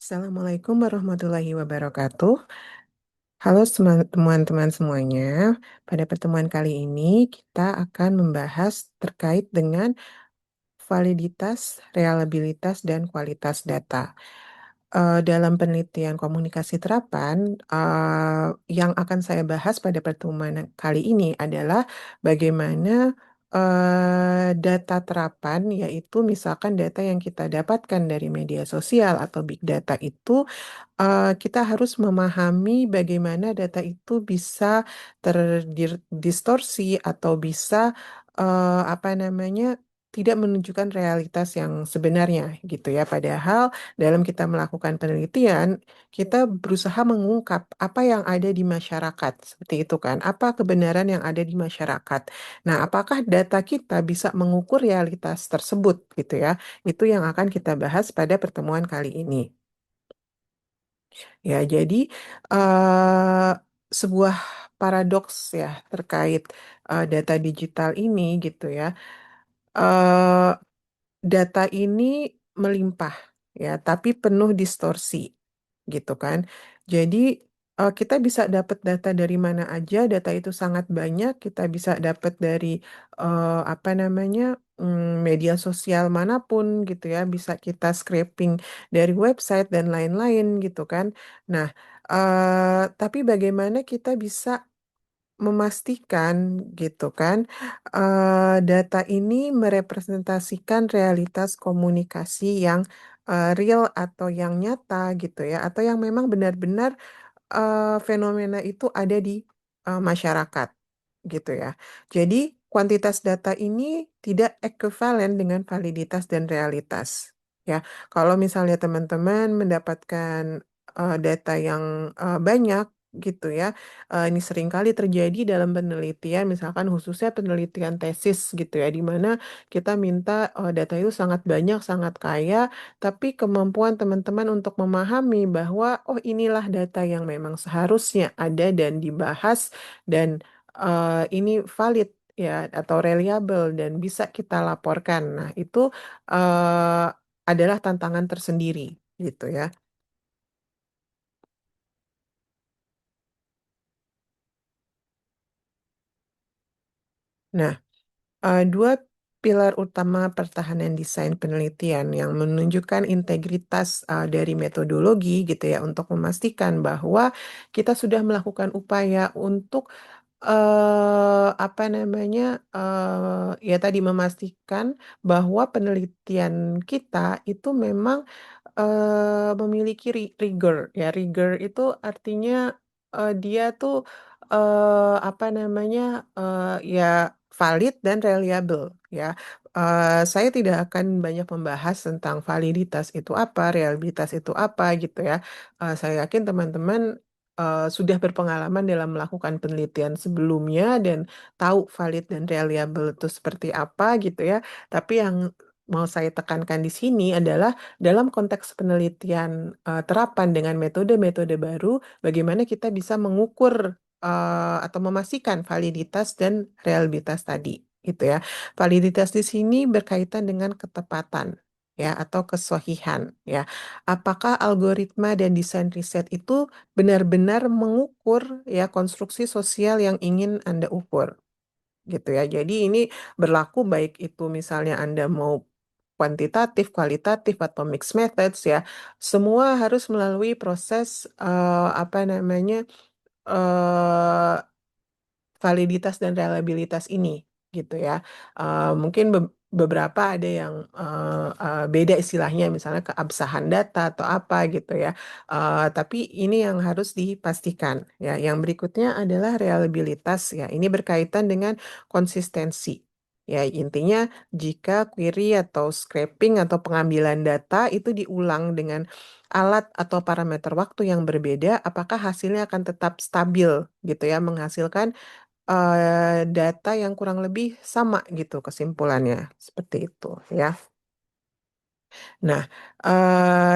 Assalamualaikum warahmatullahi wabarakatuh. Halo teman-teman semuanya. Pada pertemuan kali ini kita akan membahas terkait dengan validitas, reliabilitas, dan kualitas data. Dalam penelitian komunikasi terapan, yang akan saya bahas pada pertemuan kali ini adalah bagaimana data terapan, yaitu misalkan data yang kita dapatkan dari media sosial atau big data itu kita harus memahami bagaimana data itu bisa terdistorsi atau bisa apa namanya tidak menunjukkan realitas yang sebenarnya gitu ya. Padahal dalam kita melakukan penelitian, kita berusaha mengungkap apa yang ada di masyarakat seperti itu kan. Apa kebenaran yang ada di masyarakat. Nah, apakah data kita bisa mengukur realitas tersebut gitu ya. Itu yang akan kita bahas pada pertemuan kali ini. Ya, jadi eh, sebuah paradoks ya terkait data digital ini gitu ya. Eh, Data ini melimpah ya, tapi penuh distorsi gitu kan. Jadi kita bisa dapat data dari mana aja, data itu sangat banyak, kita bisa dapat dari apa namanya media sosial manapun gitu ya, bisa kita scraping dari website dan lain-lain gitu kan. Nah, tapi bagaimana kita bisa memastikan gitu kan data ini merepresentasikan realitas komunikasi yang real atau yang nyata gitu ya atau yang memang benar-benar fenomena itu ada di masyarakat gitu ya. Jadi kuantitas data ini tidak ekuivalen dengan validitas dan realitas. Ya, kalau misalnya teman-teman mendapatkan data yang banyak gitu ya, ini seringkali terjadi dalam penelitian, misalkan khususnya penelitian tesis gitu ya, di mana kita minta data itu sangat banyak, sangat kaya, tapi kemampuan teman-teman untuk memahami bahwa, oh inilah data yang memang seharusnya ada dan dibahas, dan ini valid ya, atau reliable, dan bisa kita laporkan. Nah, itu adalah tantangan tersendiri, gitu ya. Nah, dua pilar utama pertahanan desain penelitian yang menunjukkan integritas dari metodologi gitu ya untuk memastikan bahwa kita sudah melakukan upaya untuk apa namanya ya tadi memastikan bahwa penelitian kita itu memang memiliki rigor ya. Rigor itu artinya dia tuh apa namanya ya valid dan reliable ya. Saya tidak akan banyak membahas tentang validitas itu apa, reliabilitas itu apa gitu ya. Saya yakin teman-teman sudah berpengalaman dalam melakukan penelitian sebelumnya dan tahu valid dan reliable itu seperti apa gitu ya. Tapi yang mau saya tekankan di sini adalah dalam konteks penelitian terapan dengan metode-metode baru, bagaimana kita bisa mengukur atau memastikan validitas dan reliabilitas tadi, gitu ya. Validitas di sini berkaitan dengan ketepatan, ya, atau kesohihan, ya. Apakah algoritma dan desain riset itu benar-benar mengukur, ya, konstruksi sosial yang ingin Anda ukur, gitu ya. Jadi ini berlaku baik itu misalnya Anda mau kuantitatif, kualitatif, atau mixed methods ya, semua harus melalui proses apa namanya eh, validitas dan reliabilitas ini gitu ya. Mungkin beberapa ada yang beda istilahnya, misalnya keabsahan data atau apa gitu ya. Tapi ini yang harus dipastikan ya. Yang berikutnya adalah reliabilitas ya. Ini berkaitan dengan konsistensi. Ya, intinya jika query atau scraping atau pengambilan data itu diulang dengan alat atau parameter waktu yang berbeda, apakah hasilnya akan tetap stabil gitu ya, menghasilkan data yang kurang lebih sama gitu kesimpulannya seperti itu ya. Nah,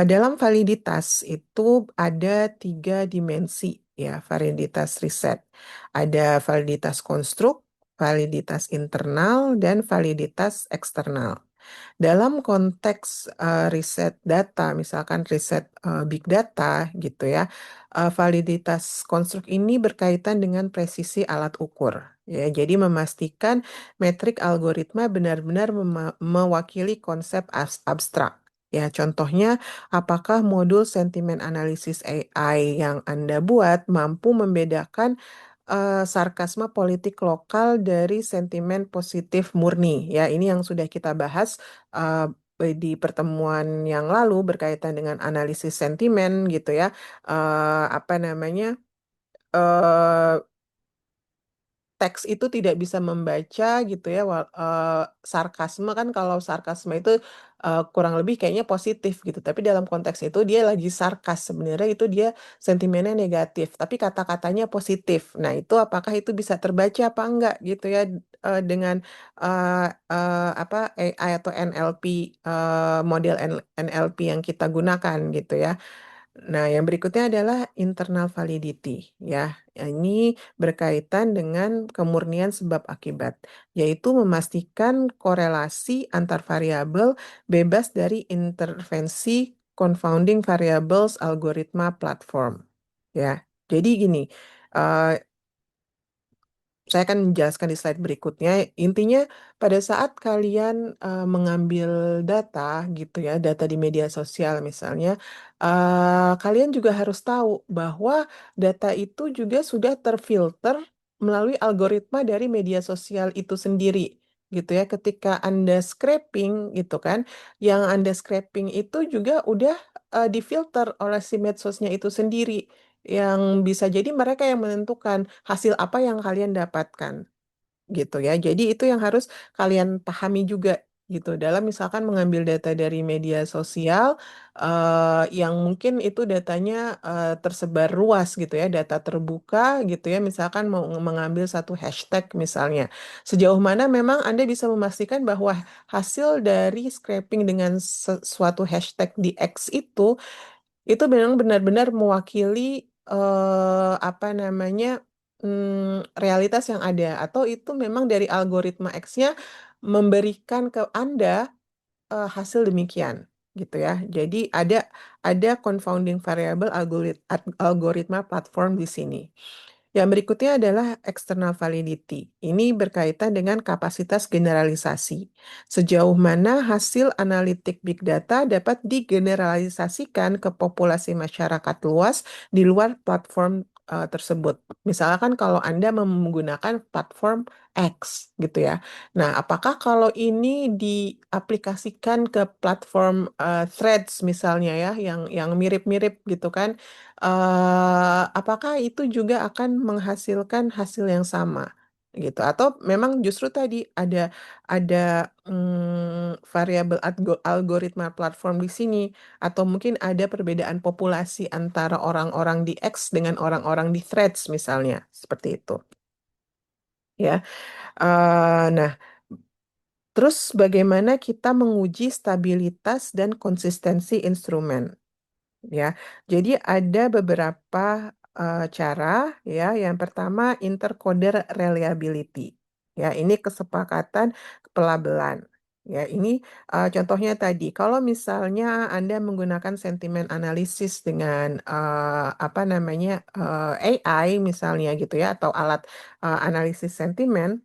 dalam validitas itu ada tiga dimensi ya validitas riset. Ada validitas konstruk, validitas internal, dan validitas eksternal. Dalam konteks riset data, misalkan riset big data gitu ya, validitas konstruk ini berkaitan dengan presisi alat ukur. Ya, jadi memastikan metrik algoritma benar-benar mewakili konsep abstrak. Ya, contohnya, apakah modul sentimen analisis AI yang Anda buat mampu membedakan sarkasme politik lokal dari sentimen positif murni. Ya, ini yang sudah kita bahas di pertemuan yang lalu berkaitan dengan analisis sentimen gitu ya. Apa namanya? eh Teks itu tidak bisa membaca gitu ya, sarkasme kan, kalau sarkasme itu kurang lebih kayaknya positif gitu, tapi dalam konteks itu dia lagi sarkas, sebenarnya itu dia sentimennya negatif tapi kata-katanya positif. Nah, itu apakah itu bisa terbaca apa enggak gitu ya, dengan eh, apa AI atau NLP, model NLP yang kita gunakan gitu ya. Nah, yang berikutnya adalah internal validity ya. Ini berkaitan dengan kemurnian sebab akibat, yaitu memastikan korelasi antar variabel bebas dari intervensi confounding variables algoritma platform. Ya. Jadi gini, eh, saya akan menjelaskan di slide berikutnya. Intinya, pada saat kalian mengambil data gitu ya, data di media sosial misalnya, kalian juga harus tahu bahwa data itu juga sudah terfilter melalui algoritma dari media sosial itu sendiri gitu ya. Ketika Anda scraping gitu kan, yang Anda scraping itu juga udah difilter oleh si medsosnya itu sendiri, yang bisa jadi mereka yang menentukan hasil apa yang kalian dapatkan gitu ya. Jadi itu yang harus kalian pahami juga gitu dalam misalkan mengambil data dari media sosial, yang mungkin itu datanya tersebar luas gitu ya, data terbuka gitu ya. Misalkan mau mengambil satu hashtag misalnya, sejauh mana memang Anda bisa memastikan bahwa hasil dari scraping dengan suatu hashtag di X itu memang benar-benar mewakili apa namanya, realitas yang ada, atau itu memang dari algoritma X-nya memberikan ke Anda hasil demikian gitu ya. Jadi ada confounding variable algoritma platform di sini. Yang berikutnya adalah external validity. Ini berkaitan dengan kapasitas generalisasi. Sejauh mana hasil analitik big data dapat digeneralisasikan ke populasi masyarakat luas di luar platform tersebut. Misalkan kalau Anda menggunakan platform X gitu ya. Nah, apakah kalau ini diaplikasikan ke platform Threads misalnya ya, yang mirip-mirip gitu kan? Apakah itu juga akan menghasilkan hasil yang sama gitu, atau memang justru tadi ada variabel algoritma platform di sini, atau mungkin ada perbedaan populasi antara orang-orang di X dengan orang-orang di Threads misalnya, seperti itu ya. Nah, terus bagaimana kita menguji stabilitas dan konsistensi instrumen? Ya, jadi ada beberapa cara ya. Yang pertama, intercoder reliability. Ya, ini kesepakatan pelabelan. Ya, ini contohnya tadi, kalau misalnya Anda menggunakan sentimen analisis dengan apa namanya, AI misalnya gitu ya, atau alat analisis sentimen,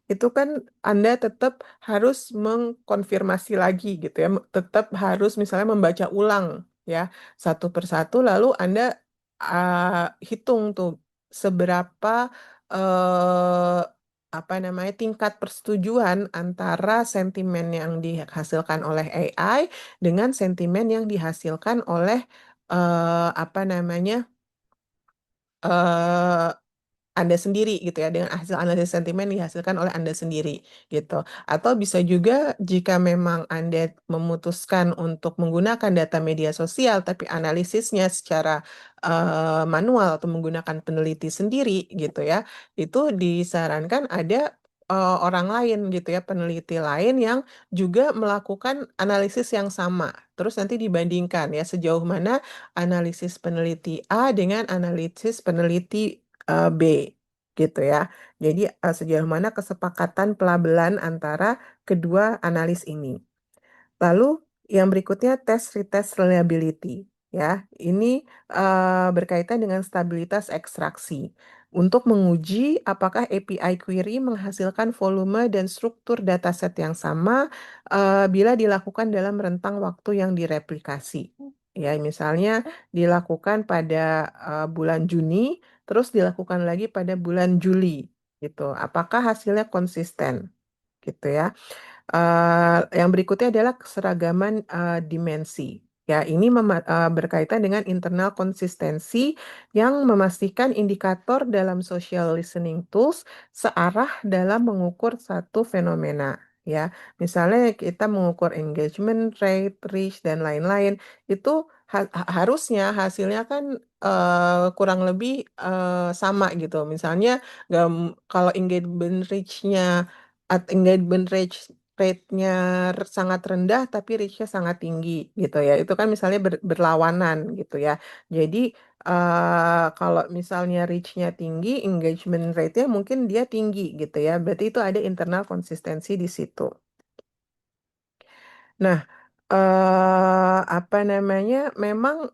itu kan Anda tetap harus mengkonfirmasi lagi gitu ya, tetap harus misalnya membaca ulang ya, satu persatu, lalu Anda hitung tuh seberapa eh, apa namanya, tingkat persetujuan antara sentimen yang dihasilkan oleh AI dengan sentimen yang dihasilkan oleh apa namanya, eh, Anda sendiri gitu ya, dengan hasil analisis sentimen dihasilkan oleh Anda sendiri gitu. Atau bisa juga jika memang Anda memutuskan untuk menggunakan data media sosial tapi analisisnya secara manual atau menggunakan peneliti sendiri gitu ya, itu disarankan ada orang lain gitu ya, peneliti lain yang juga melakukan analisis yang sama. Terus nanti dibandingkan ya, sejauh mana analisis peneliti A dengan analisis peneliti B gitu ya. Jadi sejauh mana kesepakatan pelabelan antara kedua analis ini. Lalu yang berikutnya tes retest reliability. Ya, ini berkaitan dengan stabilitas ekstraksi untuk menguji apakah API query menghasilkan volume dan struktur dataset yang sama bila dilakukan dalam rentang waktu yang direplikasi. Ya, misalnya dilakukan pada bulan Juni, terus dilakukan lagi pada bulan Juli, gitu. Apakah hasilnya konsisten, gitu ya? Yang berikutnya adalah keseragaman dimensi. Ya, ini berkaitan dengan internal konsistensi yang memastikan indikator dalam social listening tools searah dalam mengukur satu fenomena. Ya, misalnya kita mengukur engagement rate, reach, dan lain-lain, itu harusnya hasilnya kan kurang lebih sama gitu. Misalnya, kalau engagement reach-nya engagement rate-nya sangat rendah tapi reach-nya sangat tinggi gitu ya. Itu kan misalnya berlawanan gitu ya. Jadi kalau misalnya reach-nya tinggi, engagement rate-nya mungkin dia tinggi gitu ya. Berarti itu ada internal konsistensi di situ. Nah, apa namanya? Memang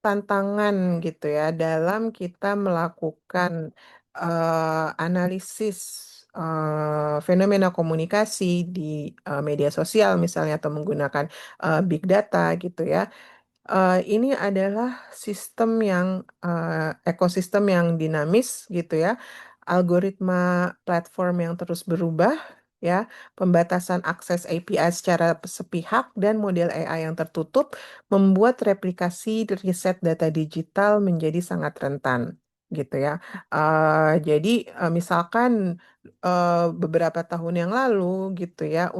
tantangan gitu ya dalam kita melakukan analisis fenomena komunikasi di media sosial misalnya atau menggunakan big data gitu ya. Ini adalah sistem yang ekosistem yang dinamis gitu ya, algoritma platform yang terus berubah ya, pembatasan akses API secara sepihak dan model AI yang tertutup membuat replikasi riset data digital menjadi sangat rentan gitu ya. Jadi misalkan beberapa tahun yang lalu gitu ya,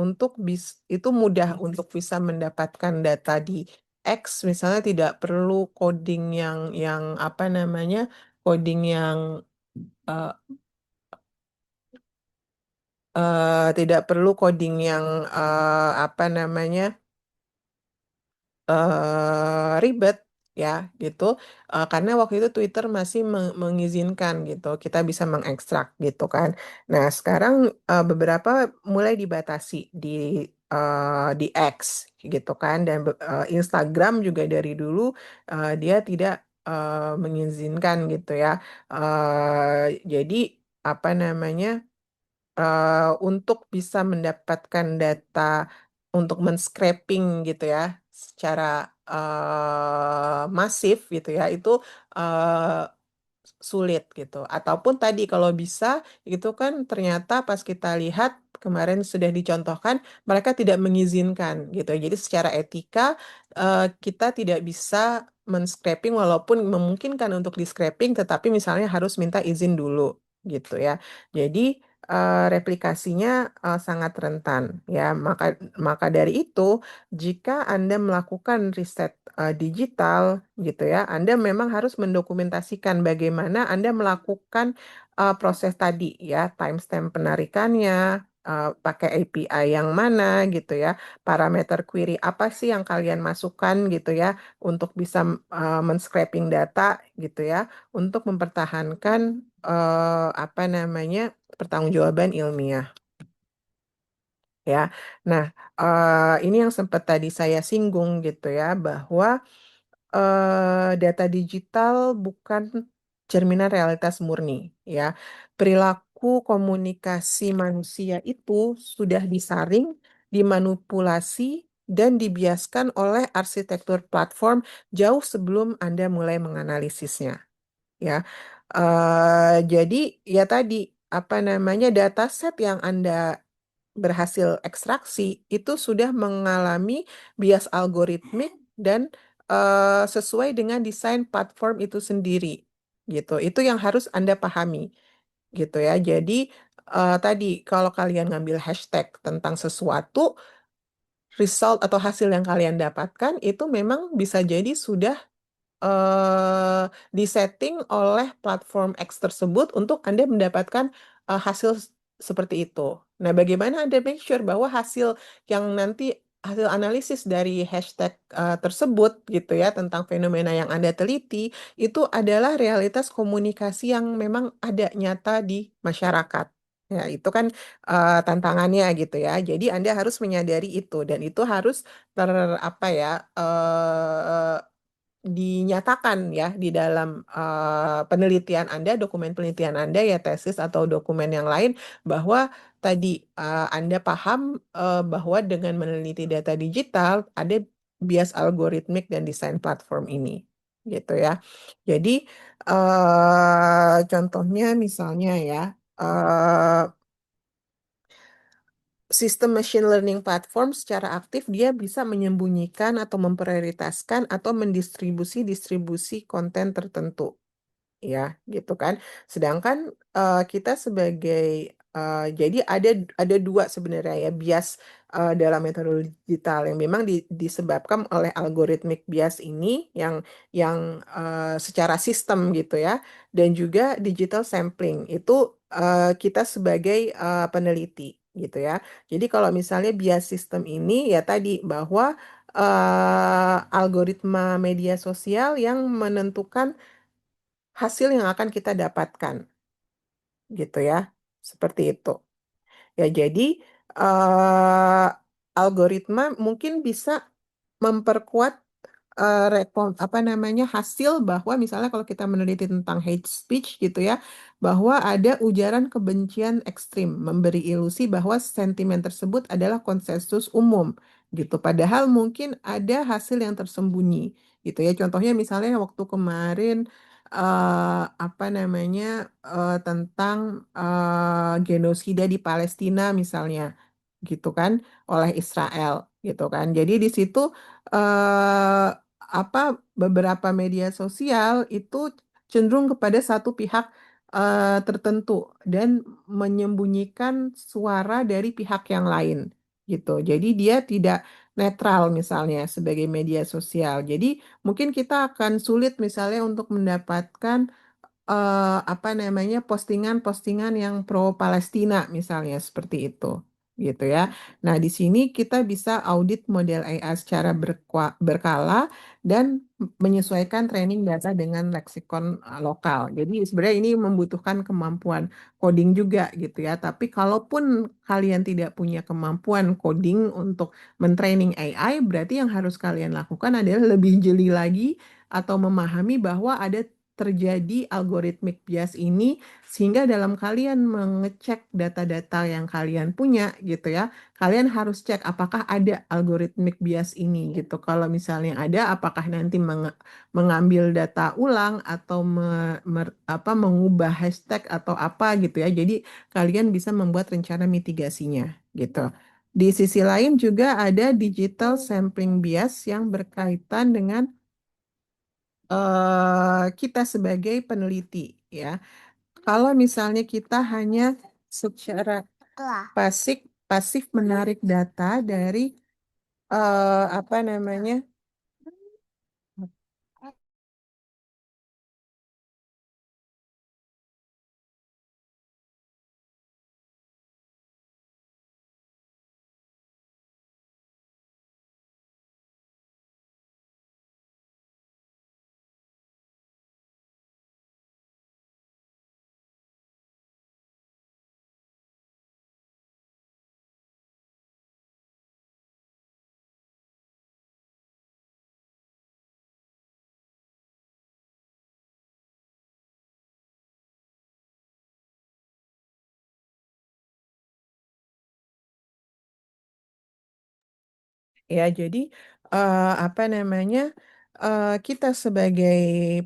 itu mudah untuk bisa mendapatkan data di X misalnya tidak perlu coding yang apa namanya coding yang eh, tidak perlu coding yang apa namanya ribet ya gitu. Karena waktu itu Twitter masih mengizinkan gitu kita bisa mengekstrak gitu kan. Nah sekarang beberapa mulai dibatasi di X gitu kan dan Instagram juga dari dulu dia tidak mengizinkan gitu ya. Jadi apa namanya untuk bisa mendapatkan data untuk men-scraping gitu ya secara masif gitu ya itu eh, sulit gitu. Ataupun tadi kalau bisa itu kan ternyata pas kita lihat kemarin sudah dicontohkan mereka tidak mengizinkan gitu. Jadi secara etika kita tidak bisa men-scraping walaupun memungkinkan untuk di-scraping tetapi misalnya harus minta izin dulu gitu ya. Jadi replikasinya sangat rentan ya. Maka dari itu jika Anda melakukan riset digital gitu ya, Anda memang harus mendokumentasikan bagaimana Anda melakukan proses tadi ya, timestamp penarikannya, pakai API yang mana gitu ya, parameter query apa sih yang kalian masukkan gitu ya, untuk bisa men-scraping data gitu ya, untuk mempertahankan apa namanya pertanggungjawaban ilmiah. Ya, nah ini yang sempat tadi saya singgung gitu ya bahwa data digital bukan cerminan realitas murni, ya. Perilaku komunikasi manusia itu sudah disaring, dimanipulasi, dan dibiaskan oleh arsitektur platform jauh sebelum Anda mulai menganalisisnya, ya. Jadi ya tadi apa namanya dataset yang Anda berhasil ekstraksi itu sudah mengalami bias algoritmik dan sesuai dengan desain platform itu sendiri gitu. Itu yang harus Anda pahami gitu ya. Jadi tadi kalau kalian ngambil hashtag tentang sesuatu, result atau hasil yang kalian dapatkan itu memang bisa jadi sudah disetting oleh platform X tersebut untuk Anda mendapatkan hasil seperti itu. Nah, bagaimana Anda make sure bahwa hasil yang nanti hasil analisis dari hashtag tersebut gitu ya tentang fenomena yang Anda teliti itu adalah realitas komunikasi yang memang ada nyata di masyarakat Ya, itu kan tantangannya gitu ya. Jadi Anda harus menyadari itu dan itu harus ter apa ya dinyatakan ya di dalam penelitian Anda, dokumen penelitian Anda ya tesis atau dokumen yang lain bahwa tadi Anda paham bahwa dengan meneliti data digital ada bias algoritmik dan desain platform ini gitu ya. Jadi contohnya misalnya ya eh, sistem machine learning platform secara aktif dia bisa menyembunyikan atau memprioritaskan atau mendistribusi konten tertentu ya gitu kan. Sedangkan kita sebagai jadi ada dua sebenarnya ya bias dalam metodologi digital yang memang disebabkan oleh algoritmik bias ini yang secara sistem gitu ya dan juga digital sampling itu kita sebagai peneliti gitu ya. Jadi kalau misalnya bias sistem ini ya tadi bahwa algoritma media sosial yang menentukan hasil yang akan kita dapatkan, gitu ya. Seperti itu. Ya, jadi eh, algoritma mungkin bisa memperkuat apa namanya hasil bahwa misalnya kalau kita meneliti tentang hate speech gitu ya, bahwa ada ujaran kebencian ekstrim, memberi ilusi bahwa sentimen tersebut adalah konsensus umum gitu. Padahal mungkin ada hasil yang tersembunyi gitu ya. Contohnya misalnya waktu kemarin apa namanya tentang genosida di Palestina misalnya gitu kan oleh Israel gitu kan. Jadi di situ eh, apa beberapa media sosial itu cenderung kepada satu pihak tertentu dan menyembunyikan suara dari pihak yang lain gitu. Jadi dia tidak netral misalnya sebagai media sosial. Jadi mungkin kita akan sulit misalnya untuk mendapatkan apa namanya postingan-postingan yang pro Palestina misalnya seperti itu gitu ya. Nah, di sini kita bisa audit model AI secara berkala dan menyesuaikan training data dengan leksikon lokal. Jadi sebenarnya ini membutuhkan kemampuan coding juga gitu ya. Tapi kalaupun kalian tidak punya kemampuan coding untuk mentraining AI, berarti yang harus kalian lakukan adalah lebih jeli lagi atau memahami bahwa ada terjadi algoritmik bias ini sehingga dalam kalian mengecek data-data yang kalian punya gitu ya, kalian harus cek apakah ada algoritmik bias ini gitu. Kalau misalnya ada, apakah nanti mengambil data ulang atau mengubah hashtag atau apa gitu ya. Jadi kalian bisa membuat rencana mitigasinya gitu. Di sisi lain juga ada digital sampling bias yang berkaitan dengan kita sebagai peneliti ya. Kalau misalnya kita hanya secara pasif pasif menarik data dari apa namanya ya, jadi apa namanya kita sebagai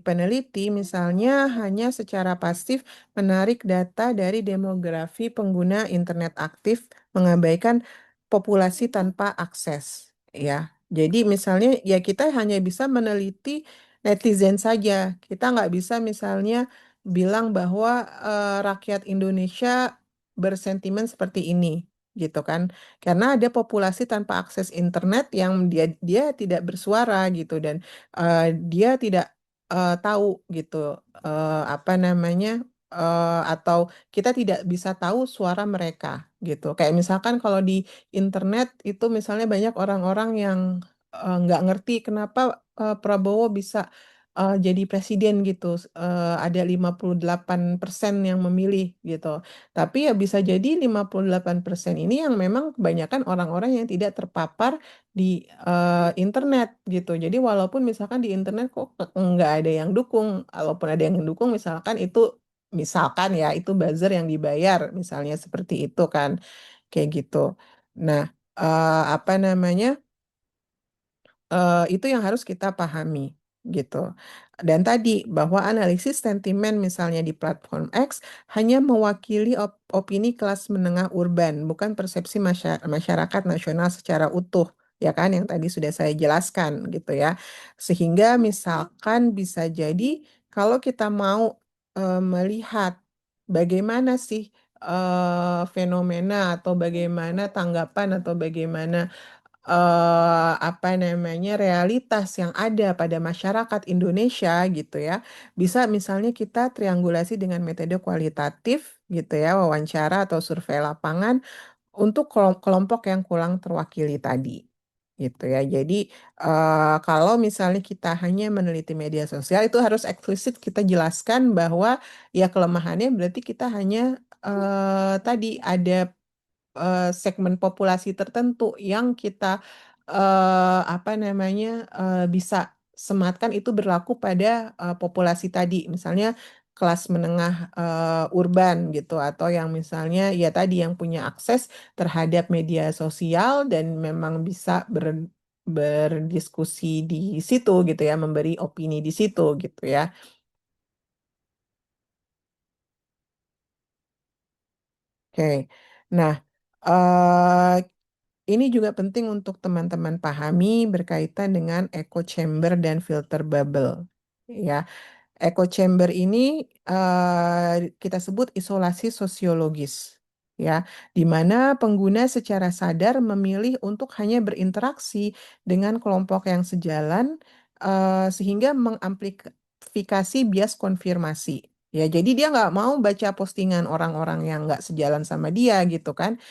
peneliti misalnya hanya secara pasif menarik data dari demografi pengguna internet aktif, mengabaikan populasi tanpa akses, ya. Jadi misalnya ya kita hanya bisa meneliti netizen saja. Kita nggak bisa misalnya bilang bahwa rakyat Indonesia bersentimen seperti ini, gitu kan? Karena ada populasi tanpa akses internet yang dia dia tidak bersuara gitu dan eh, dia tidak tahu gitu apa namanya atau kita tidak bisa tahu suara mereka gitu. Kayak misalkan kalau di internet itu misalnya banyak orang-orang yang nggak ngerti kenapa Prabowo bisa jadi presiden gitu. Ada 58% yang memilih gitu. Tapi ya bisa jadi 58% ini yang memang kebanyakan orang-orang yang tidak terpapar di internet gitu. Jadi walaupun misalkan di internet kok nggak ada yang dukung, walaupun ada yang dukung misalkan ya itu buzzer yang dibayar misalnya seperti itu kan kayak gitu. Nah, apa namanya? Itu yang harus kita pahami gitu. Dan tadi bahwa analisis sentimen misalnya di platform X hanya mewakili opini kelas menengah urban, bukan persepsi masyarakat nasional secara utuh, ya kan yang tadi sudah saya jelaskan gitu ya. Sehingga misalkan bisa jadi kalau kita mau melihat bagaimana sih fenomena atau bagaimana tanggapan atau bagaimana apa namanya realitas yang ada pada masyarakat Indonesia gitu ya. Bisa misalnya kita triangulasi dengan metode kualitatif gitu ya, wawancara atau survei lapangan untuk kelompok yang kurang terwakili tadi. Gitu ya. Jadi kalau misalnya kita hanya meneliti media sosial itu harus eksplisit kita jelaskan bahwa ya kelemahannya berarti kita hanya tadi ada segmen populasi tertentu yang kita apa namanya bisa sematkan itu berlaku pada populasi tadi, misalnya kelas menengah urban gitu atau yang misalnya ya tadi yang punya akses terhadap media sosial dan memang bisa berdiskusi di situ gitu ya, memberi opini di situ gitu ya. Oke. Nah, eh, ini juga penting untuk teman-teman pahami berkaitan dengan echo chamber dan filter bubble. Ya, echo chamber ini kita sebut isolasi sosiologis, ya, di mana pengguna secara sadar memilih untuk hanya berinteraksi dengan kelompok yang sejalan, sehingga mengamplifikasi bias konfirmasi. Ya, jadi dia nggak mau baca postingan orang-orang yang nggak sejalan sama dia gitu kan.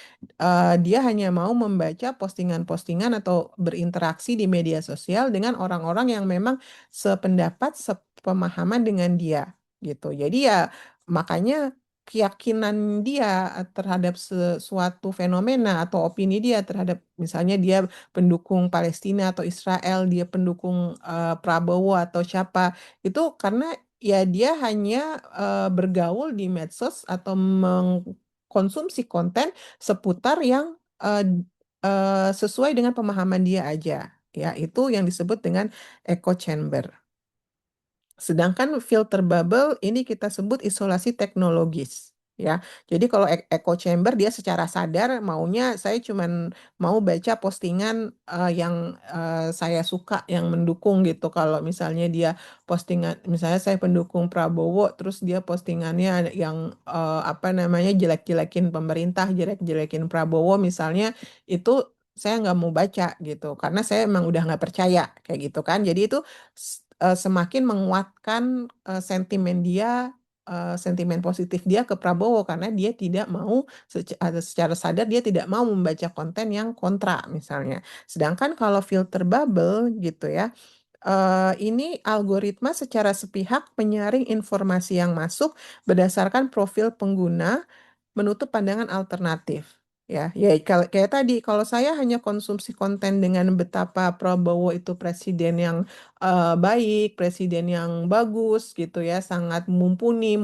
Dia hanya mau membaca postingan-postingan atau berinteraksi di media sosial dengan orang-orang yang memang sependapat, sepemahaman dengan dia gitu. Jadi ya makanya keyakinan dia terhadap sesuatu fenomena atau opini dia terhadap misalnya dia pendukung Palestina atau Israel, dia pendukung Prabowo atau siapa itu karena ya dia hanya bergaul di medsos atau mengkonsumsi konten seputar yang sesuai dengan pemahaman dia aja. Ya, itu yang disebut dengan echo chamber. Sedangkan filter bubble ini kita sebut isolasi teknologis. Ya, jadi kalau echo chamber dia secara sadar maunya saya cuman mau baca postingan yang saya suka, yang mendukung gitu. Kalau misalnya dia postingan, misalnya saya pendukung Prabowo, terus dia postingannya ada yang apa namanya jelek-jelekin pemerintah, jelek-jelekin Prabowo misalnya, itu saya nggak mau baca gitu, karena saya emang udah nggak percaya kayak gitu kan. Jadi itu semakin menguatkan sentimen dia, sentimen positif dia ke Prabowo karena dia tidak mau secara sadar dia tidak mau membaca konten yang kontra misalnya. Sedangkan kalau filter bubble gitu ya, ini algoritma secara sepihak menyaring informasi yang masuk berdasarkan profil pengguna menutup pandangan alternatif. Ya, ya kayak tadi, kalau saya hanya konsumsi konten dengan betapa Prabowo itu presiden yang baik, presiden yang bagus gitu ya, sangat mumpuni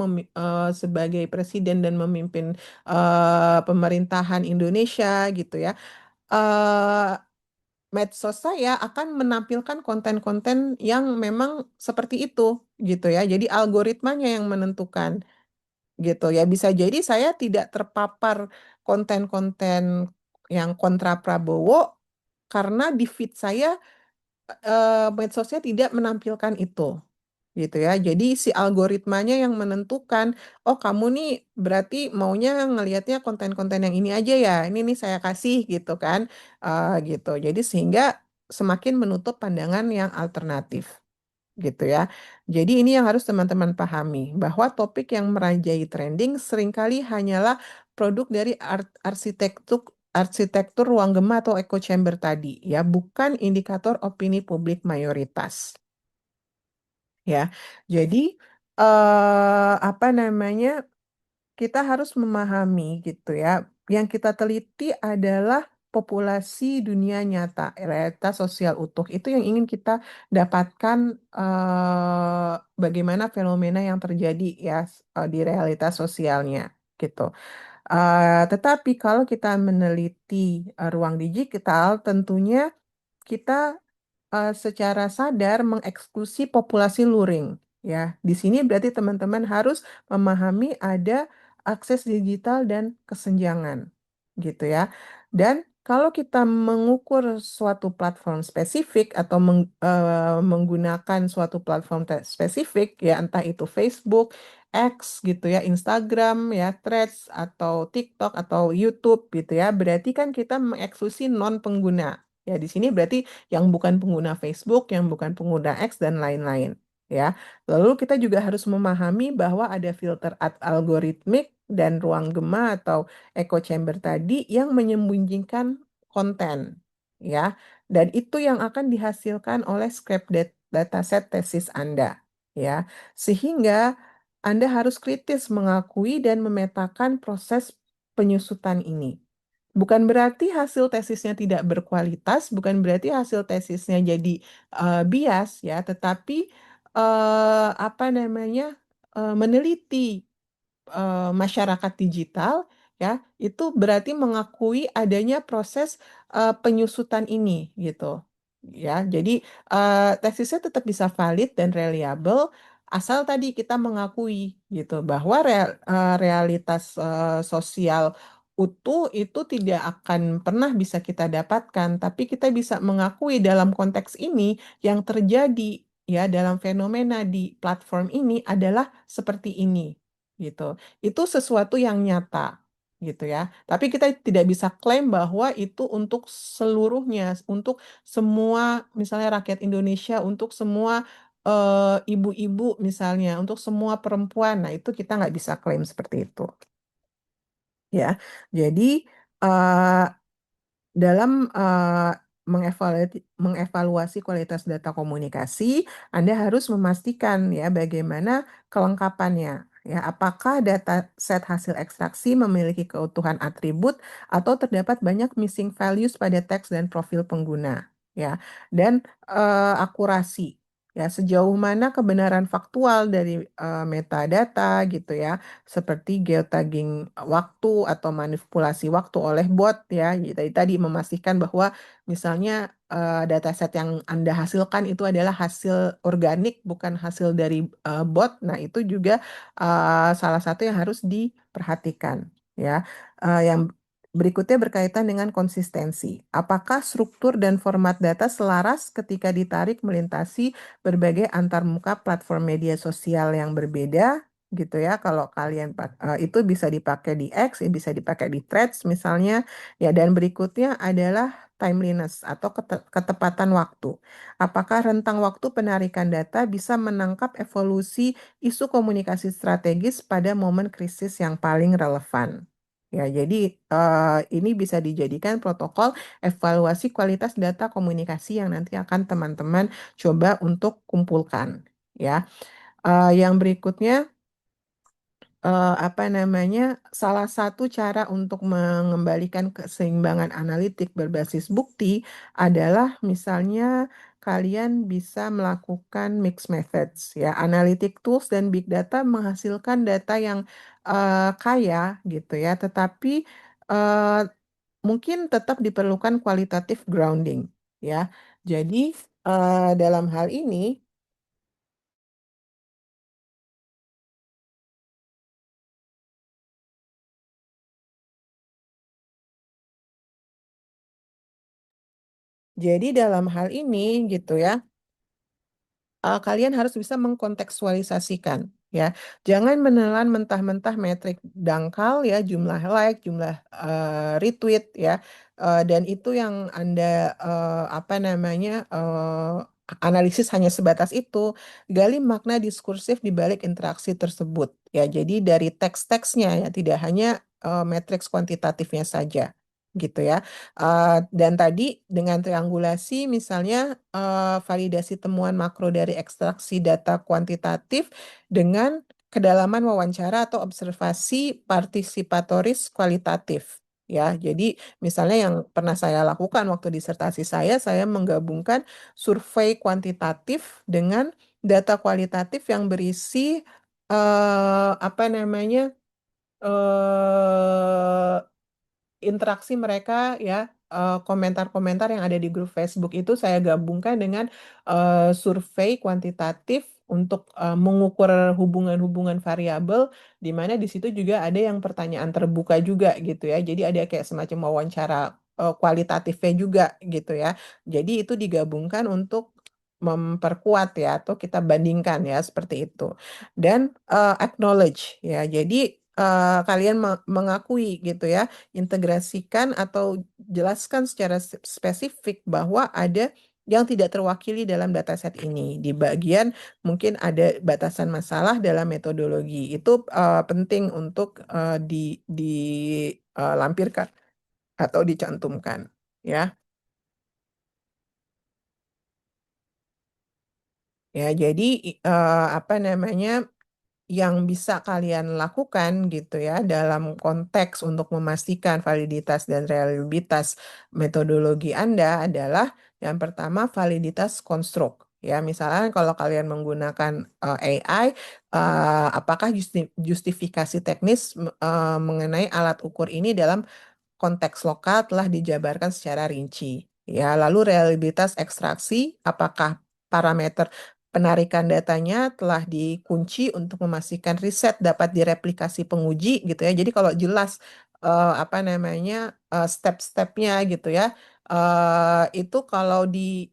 sebagai presiden dan memimpin pemerintahan Indonesia gitu ya. eh Medsos saya akan menampilkan konten-konten yang memang seperti itu gitu ya. Jadi algoritmanya yang menentukan gitu ya. Bisa jadi saya tidak terpapar konten-konten yang kontra Prabowo karena di feed saya medsosnya tidak menampilkan itu gitu ya. Jadi si algoritmanya yang menentukan, oh kamu nih berarti maunya ngelihatnya konten-konten yang ini aja ya. Ini nih saya kasih gitu kan. Gitu. Jadi sehingga semakin menutup pandangan yang alternatif gitu ya. Jadi ini yang harus teman-teman pahami, bahwa topik yang merajai trending seringkali hanyalah produk dari arsitektur ruang gema atau echo chamber tadi ya, bukan indikator opini publik mayoritas. ya. Jadi apa namanya? Kita harus memahami gitu ya. Yang kita teliti adalah populasi dunia nyata, realitas sosial utuh. Itu yang ingin kita dapatkan bagaimana fenomena yang terjadi ya di realitas sosialnya gitu. Tetapi kalau kita meneliti ruang digital, tentunya kita secara sadar mengeksklusi populasi luring. Ya, di sini berarti teman-teman harus memahami ada akses digital dan kesenjangan, gitu ya. Dan kalau kita mengukur suatu platform spesifik atau menggunakan suatu platform spesifik, ya entah itu Facebook, X gitu ya, Instagram ya, Threads atau TikTok atau YouTube gitu ya, berarti kan kita mengeksklusi non pengguna. Ya, di sini berarti yang bukan pengguna Facebook, yang bukan pengguna X, dan lain-lain. Ya, lalu kita juga harus memahami bahwa ada filter algoritmik dan ruang gema atau echo chamber tadi yang menyembunyikan konten. Ya, dan itu yang akan dihasilkan oleh dataset tesis Anda. Ya, sehingga Anda harus kritis mengakui dan memetakan proses penyusutan ini. Bukan berarti hasil tesisnya tidak berkualitas, bukan berarti hasil tesisnya jadi bias ya, tetapi apa namanya meneliti masyarakat digital ya, itu berarti mengakui adanya proses penyusutan ini gitu. Ya, jadi tesisnya tetap bisa valid dan reliable asal tadi kita mengakui gitu bahwa realitas sosial utuh itu tidak akan pernah bisa kita dapatkan, tapi kita bisa mengakui dalam konteks ini yang terjadi ya dalam fenomena di platform ini adalah seperti ini gitu. Itu sesuatu yang nyata gitu ya. Tapi kita tidak bisa klaim bahwa itu untuk seluruhnya, untuk semua misalnya rakyat Indonesia, untuk semua ibu-ibu misalnya, untuk semua perempuan. Nah, itu kita nggak bisa klaim seperti itu ya. Jadi eh, dalam mengevaluasi kualitas data komunikasi, Anda harus memastikan ya bagaimana kelengkapannya. Ya, apakah data set hasil ekstraksi memiliki keutuhan atribut atau terdapat banyak missing values pada teks dan profil pengguna, ya, dan akurasi. Ya, sejauh mana kebenaran faktual dari metadata gitu ya, seperti geotagging waktu atau manipulasi waktu oleh bot ya. Jadi tadi memastikan bahwa misalnya dataset yang Anda hasilkan itu adalah hasil organik bukan hasil dari bot. Nah, itu juga salah satu yang harus diperhatikan ya. Yang berikutnya berkaitan dengan konsistensi. Apakah struktur dan format data selaras ketika ditarik melintasi berbagai antarmuka platform media sosial yang berbeda gitu ya. Kalau kalian itu bisa dipakai di X, ya bisa dipakai di Threads misalnya. Ya, dan berikutnya adalah timeliness atau ketepatan waktu. Apakah rentang waktu penarikan data bisa menangkap evolusi isu komunikasi strategis pada momen krisis yang paling relevan? Ya, jadi ini bisa dijadikan protokol evaluasi kualitas data komunikasi yang nanti akan teman-teman coba untuk kumpulkan. Ya, yang berikutnya apa namanya, salah satu cara untuk mengembalikan keseimbangan analitik berbasis bukti adalah misalnya kalian bisa melakukan mixed methods ya. Analytic tools dan big data menghasilkan data yang kaya gitu ya, tetapi eh, mungkin tetap diperlukan kualitatif grounding ya. Jadi dalam hal ini dalam hal ini gitu ya, kalian harus bisa mengkontekstualisasikan ya. Jangan menelan mentah-mentah metrik dangkal ya, jumlah like, jumlah retweet ya. Dan itu yang Anda apa namanya analisis hanya sebatas itu. Gali makna diskursif di balik interaksi tersebut ya. Jadi dari teks-teksnya ya, tidak hanya matriks kuantitatifnya saja gitu ya. Dan tadi dengan triangulasi misalnya validasi temuan makro dari ekstraksi data kuantitatif dengan kedalaman wawancara atau observasi partisipatoris kualitatif. Ya, jadi misalnya yang pernah saya lakukan waktu disertasi saya menggabungkan survei kuantitatif dengan data kualitatif yang berisi apa namanya eh interaksi mereka ya, komentar-komentar yang ada di grup Facebook itu saya gabungkan dengan survei kuantitatif untuk mengukur hubungan-hubungan variabel, di mana di situ juga ada yang pertanyaan terbuka juga gitu ya. Jadi ada kayak semacam wawancara kualitatifnya juga gitu ya. Jadi itu digabungkan untuk memperkuat ya, atau kita bandingkan ya seperti itu. Dan acknowledge ya. Jadi kalian mengakui gitu ya, integrasikan atau jelaskan secara spesifik bahwa ada yang tidak terwakili dalam dataset ini. Di bagian mungkin ada batasan masalah dalam metodologi. Itu penting untuk dilampirkan atau dicantumkan. Ya, ya. Jadi apa namanya? Yang bisa kalian lakukan gitu ya dalam konteks untuk memastikan validitas dan reliabilitas metodologi Anda adalah yang pertama validitas konstruk. Ya, misalnya kalau kalian menggunakan AI, apakah justifikasi teknis mengenai alat ukur ini dalam konteks lokal telah dijabarkan secara rinci. Ya, lalu reliabilitas ekstraksi, apakah parameter penarikan datanya telah dikunci untuk memastikan riset dapat direplikasi penguji gitu ya. Jadi kalau jelas apa namanya step-stepnya gitu ya, itu kalau di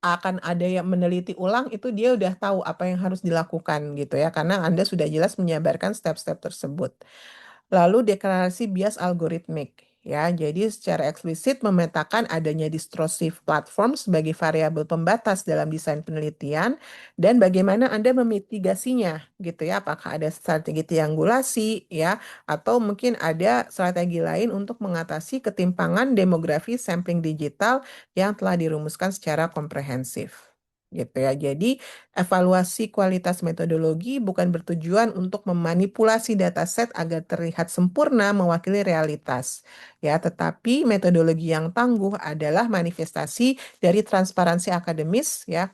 akan ada yang meneliti ulang itu dia udah tahu apa yang harus dilakukan gitu ya, karena Anda sudah jelas menyabarkan step-step tersebut. Lalu deklarasi bias algoritmik ya. Jadi secara eksplisit memetakan adanya distortif platform sebagai variabel pembatas dalam desain penelitian dan bagaimana Anda memitigasinya gitu ya. Apakah ada strategi triangulasi ya, atau mungkin ada strategi lain untuk mengatasi ketimpangan demografi sampling digital yang telah dirumuskan secara komprehensif. Gitu ya. Jadi, evaluasi kualitas metodologi bukan bertujuan untuk memanipulasi dataset agar terlihat sempurna mewakili realitas, ya, tetapi metodologi yang tangguh adalah manifestasi dari transparansi akademis, ya,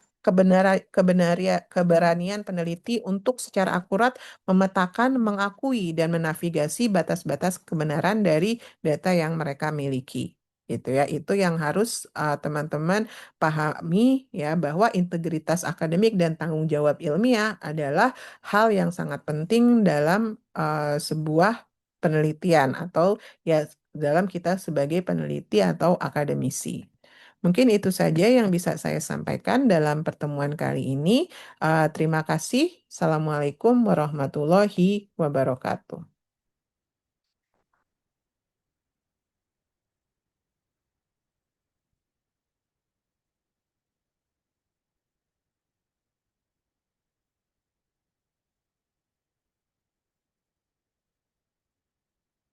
keberanian peneliti untuk secara akurat memetakan, mengakui, dan menavigasi batas-batas kebenaran dari data yang mereka miliki. Itu ya, itu yang harus teman-teman pahami ya, bahwa integritas akademik dan tanggung jawab ilmiah adalah hal yang sangat penting dalam sebuah penelitian atau ya dalam kita sebagai peneliti atau akademisi. Mungkin itu saja yang bisa saya sampaikan dalam pertemuan kali ini. Terima kasih. Assalamualaikum warahmatullahi wabarakatuh.